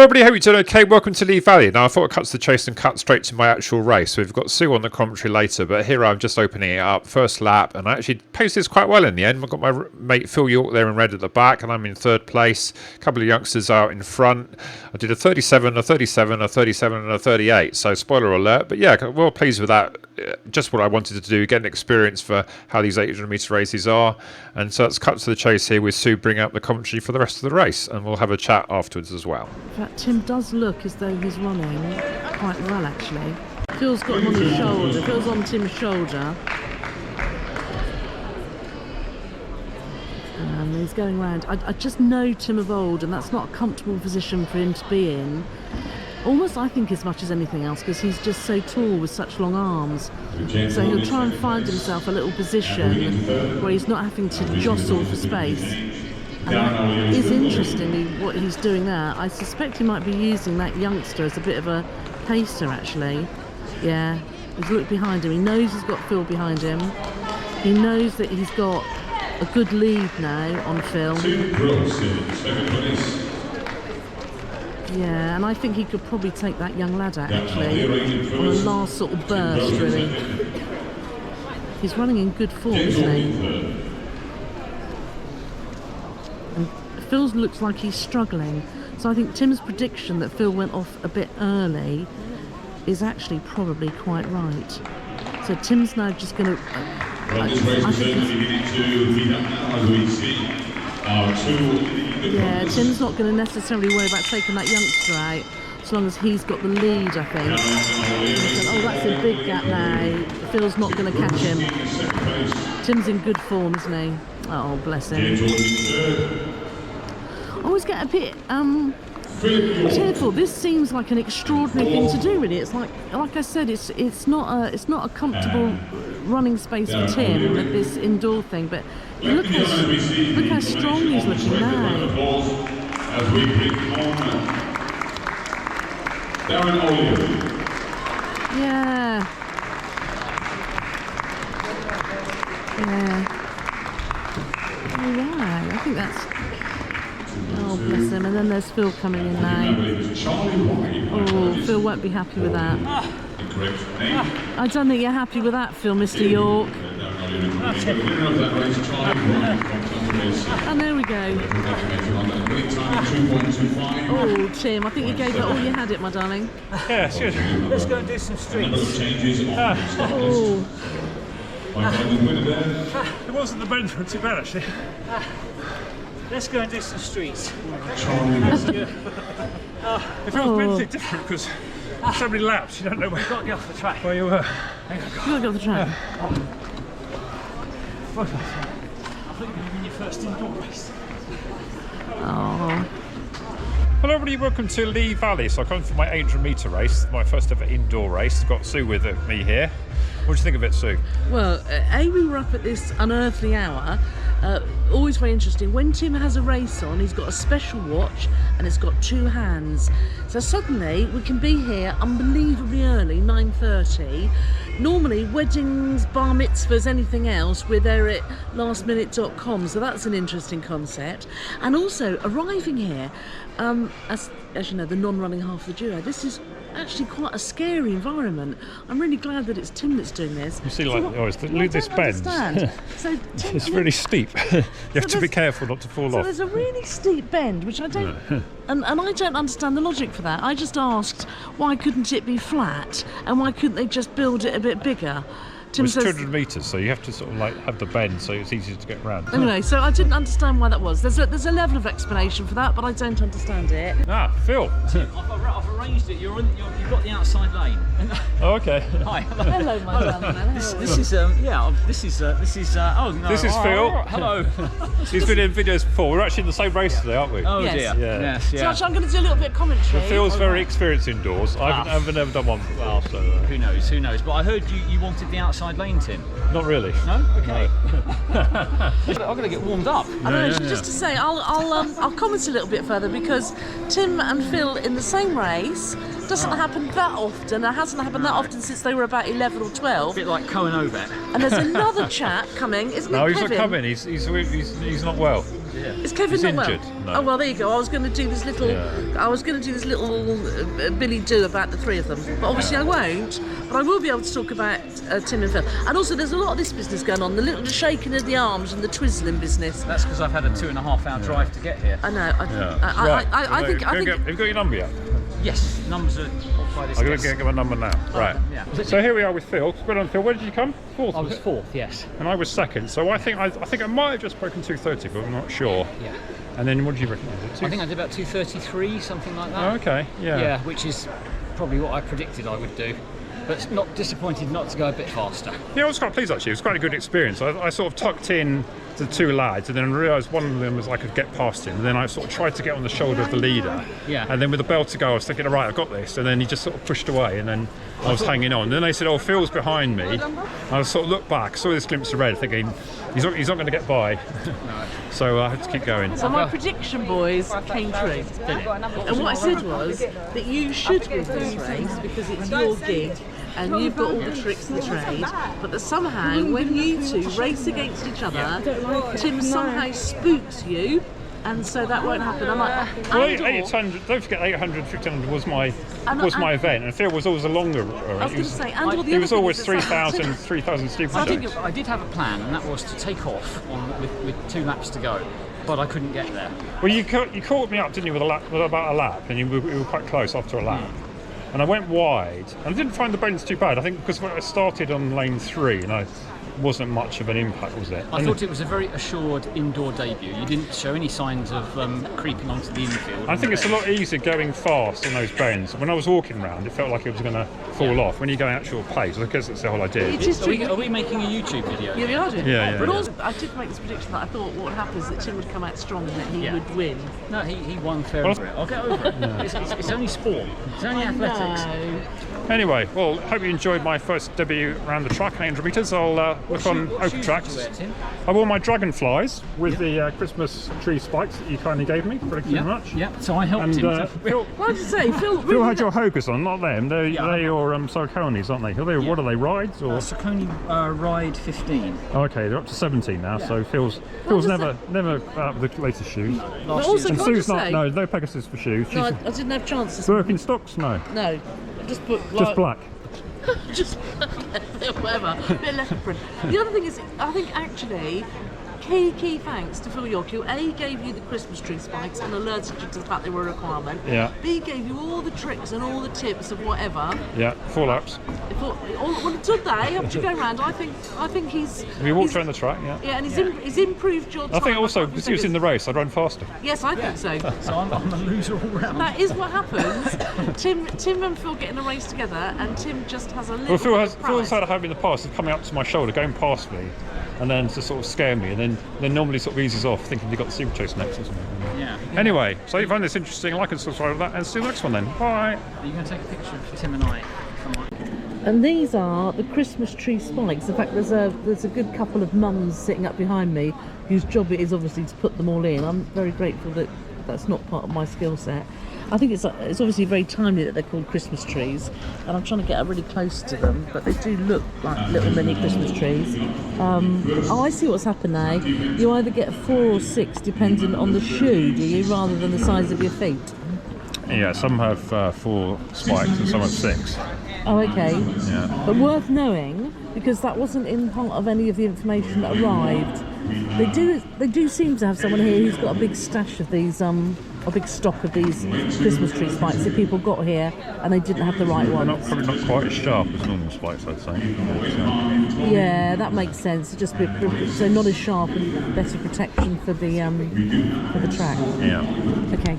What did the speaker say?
everybody, hope you're doing okay. Welcome to Lee Valley. Now I thought I'd cut to the chase and cut straight to my actual race. We've got Sue on the commentary later, but here I'm just opening it up, first lap, and I actually paced this quite well in the end. I've got my mate Phil York there in red at the back, and I'm in third place. A couple of youngsters out in front. I did a 37, a 37, a 37 and a 38, so spoiler alert. But yeah, well pleased with that. Just what I wanted to do, get an experience for how these 800 metre races are. And so let's cut to the chase here with Sue bringing up the commentary for the rest of the race, and we'll have a chat afterwards as well. In fact, Tim does look as though he's running quite well, actually. Phil's got him on his shoulder. Phil's on Tim's shoulder. And he's going round. I just know Tim of old, and that's not a comfortable position for him to be in. Almost, I think, as much as anything else, because he's just so tall with such long arms. So he'll try and find himself a little position where he's not having to jostle for space. And that is interesting, what he's doing there. I suspect he might be using that youngster as a bit of a pacer, actually. Yeah, he's looked behind him. He knows he's got Phil behind him. He knows that he's got a good lead now on Phil. Yeah, and I think he could probably take that young lad out, actually, on a last sort of burst, really. He's running in good form, isn't he? And Phil looks like he's struggling. So I think Tim's prediction that Phil went off a bit early is actually probably quite right. So Tim's now just going to... Yeah, Tim's not going to necessarily worry about taking that youngster out, as long as he's got the lead, I think. Oh, that's a big gap now. Phil's not going to catch him. Tim's in good form, isn't he? Oh, bless him. I always get a bit tearful. This seems like an extraordinary thing to do, really. It's like I said, it's not a comfortable running space for Tim with this indoor thing, but look how strong he's looking now. Yeah. All right, I think that's... Oh, bless him. And then there's Phil coming in now. Oh, Phil won't be happy with that. I don't think you're happy with that, Phil, Mr. York. And there we go. Oh, Tim, I think you gave that all you had it, my darling. Yeah, it's good. Let's go and do some streets. Oh. It wasn't the bend too bad, actually. Let's go and do some streets. It feels mentally different because so many laps, you don't know where You've got to get off the track. Where you were. You've got to get off the track. I think you're in your first indoor race. Oh. Hello everybody, welcome to Lee Valley. So I come from my 800 metre race, my first ever indoor race. Got Sue with me here. What do you think of it, Sue? Well, we were up at this unearthly hour. Always very interesting. When Tim has a race on, he's got a special watch and it's got two hands. So suddenly we can be here unbelievably early, 9:30. Normally weddings, bar mitzvahs, anything else, we're there at lastminute.com. So that's an interesting concept. And also arriving here, as you know, the non-running half of the duo, this is actually quite a scary environment. I'm really glad that it's Tim that's doing this. You see, look this bend. So Tim, it's really steep. You have to be careful not to fall off. So there's a really steep bend, which I don't, and I don't understand the logic for that. I just asked, why couldn't it be flat, and why couldn't they just build it a bit bigger? Tim it's says, 200 metres, so you have to sort of like have the bend, so it's easier to get around. Anyway, so I didn't understand why that was. There's a level of explanation for that, but I don't understand it. Ah, Phil. I've arranged it. You've got the outside lane. Oh, okay. Hi. Hello, my darling. This is oh no. This is Phil. Hello. He's been in videos before. We're actually in the same race today, aren't we? Oh Yes. dear. Yeah. Yes. Yeah. So actually, I'm going to do a little bit of commentary. Phil's very experienced indoors. I haven't ever done one before, so... Who knows? Who knows? But I heard you wanted the outside lane, Tim. Not really. No? Okay. I'm going to get warmed up. I know, just to say, I'll comment a little bit further, because Tim and Phil in the same race doesn't happen that often. It hasn't happened that often since they were about 11 or 12. A bit like Cohen Ovet. And there's another chap coming, isn't No, it, he's Kevin? not coming. He's not well. dear. Is Kevin He's not injured. well? No. Oh well, there you go. I was going to do this little. Yeah. I was going to do this little Billy do about the three of them, but obviously I won't. But I will be able to talk about Tim and Phil. And also, there's a lot of this business going on. The little shaking of the arms and the twizzling business. That's because I've had a 2.5-hour drive to get here. I know. Right. I think. Have you got your number yet? Yes, numbers are off by this I'm going desk. to get my number now. Right. Yeah. So here we are with Phil. Well done, Phil. Where did you come? Fourth. I was fourth, yes. And I was second. So I think I might have just broken 2:30, but I'm not sure. Yeah. And then what did you reckon? I think I did about 2:33, something like that. Oh, okay. Yeah. Yeah, which is probably what I predicted I would do. But not disappointed not to go a bit faster. Yeah, I was quite pleased actually. It was quite a good experience. I sort of tucked in the two lads, and then realised one of them was I could get past him. And then I sort of tried to get on the shoulder of the leader. Yeah. And then with the bell to go, I was thinking, all right, I've got this. And then he just sort of pushed away, and then I was hanging on. And then they said, oh, Phil's behind me. I sort of looked back, saw this glimpse of red, thinking he's not going to get by. So I had to keep going. So my prediction, boys, came true. And what I said was that you should win this race because it's your gig and you've got all the tricks of the trade, but that somehow when you two race against each other, Tim somehow spooks you, and so that won't happen. I'm like, Well, and/or- 800. Don't forget, 800, 1500 was my And- event, and Phil was always a longer. I was going to say, and all the He other was thing always is that 3,000 stupid. I think I did have a plan, and that was to take off with 2 laps to go, but I couldn't get there. Well, you caught me up, didn't you, with about a lap, and we were quite close after a lap. And I went wide, and I didn't find the bends too bad. I think because when I started on lane 3, and I wasn't much of an impact, was it? I thought it was a very assured indoor debut. You didn't show any signs of creeping onto the infield. I think it's a lot easier going fast on those bends. When I was walking around, it felt like it was going to fall off. When you go actual pace, I guess that's the whole idea. It is true. Are we making a YouTube video? Yeah, we are doing. Yeah, But yeah. also, I did make this prediction that I thought what would happen is that Tim would come out strong and that he Yeah. would win. No, he won fair and square. I'll get over it. It's only sport. It's only athletics. No. Anyway, well, hope you enjoyed my first debut around the track, 800 metres. I'll look on What open shoes tracks. did you wear, Tim? I wore my dragonflies with the Christmas tree spikes that you kindly gave me. Thank you very much. Yeah, so I helped And him. Phil, What did you say, Phil? Phil had your Hogas on, not them. They're your Sauconys, aren't they? Yeah. What are they, rides? Or? Saucony Ride 15. Oh, okay, they're up to 17 now, so Phil's does never out with the latest shoes. Last also, And can I Sue's just not, say- no Pegasus for shoes. She's No, I didn't have chances. Birkenstocks, no, No, just put just black. just whatever. Bit of leopard print. The other thing is, I think actually, key thanks to Phil York, who A gave you the Christmas tree spikes and alerted you to the fact they were a requirement. Yeah. B gave you all the tricks and all the tips of whatever. Yeah, 4 laps. Well, today after going round, I think he's. We walked he's- around the track, yeah. Yeah, and he's improved your time. I think also by 5 because he was in the race, I'd run faster. Yes, I think so. So I'm a loser all round. That is what happens. Tim and Phil get in a race together, and Tim just has a little. Well, Phil's bit of prowess. had a habit in the past of coming up to my shoulder, going past me, and then to sort of scare me, and then normally sort of eases off, thinking he got the super chase next or something. Yeah. Anyway, so if you find this interesting, like and subscribe to that, and see you next one then. Bye. Are you going to take a picture of Tim and I? And these are the Christmas tree spikes. In fact, there's a good couple of mums sitting up behind me whose job it is obviously to put them all in. I'm very grateful that that's not part of my skill set. I think it's obviously very timely that they're called Christmas trees, and I'm trying to get up really close to them, but they do look like little mini Christmas trees. Oh, I see what's happened now. You either get 4 or 6 depending on the shoe, do you, rather than the size of your feet? Yeah, some have 4 spikes and some have 6. Oh, okay. Yeah. But worth knowing, because that wasn't in part of any of the information that arrived. They do seem to have someone here who's got a big stash of these, a big stock of these Christmas tree spikes that people got here and they didn't have the right They're ones. probably not quite as sharp as normal spikes, I'd say. Yeah, that makes sense. Just so not as sharp and better protection for the track. Yeah. Okay.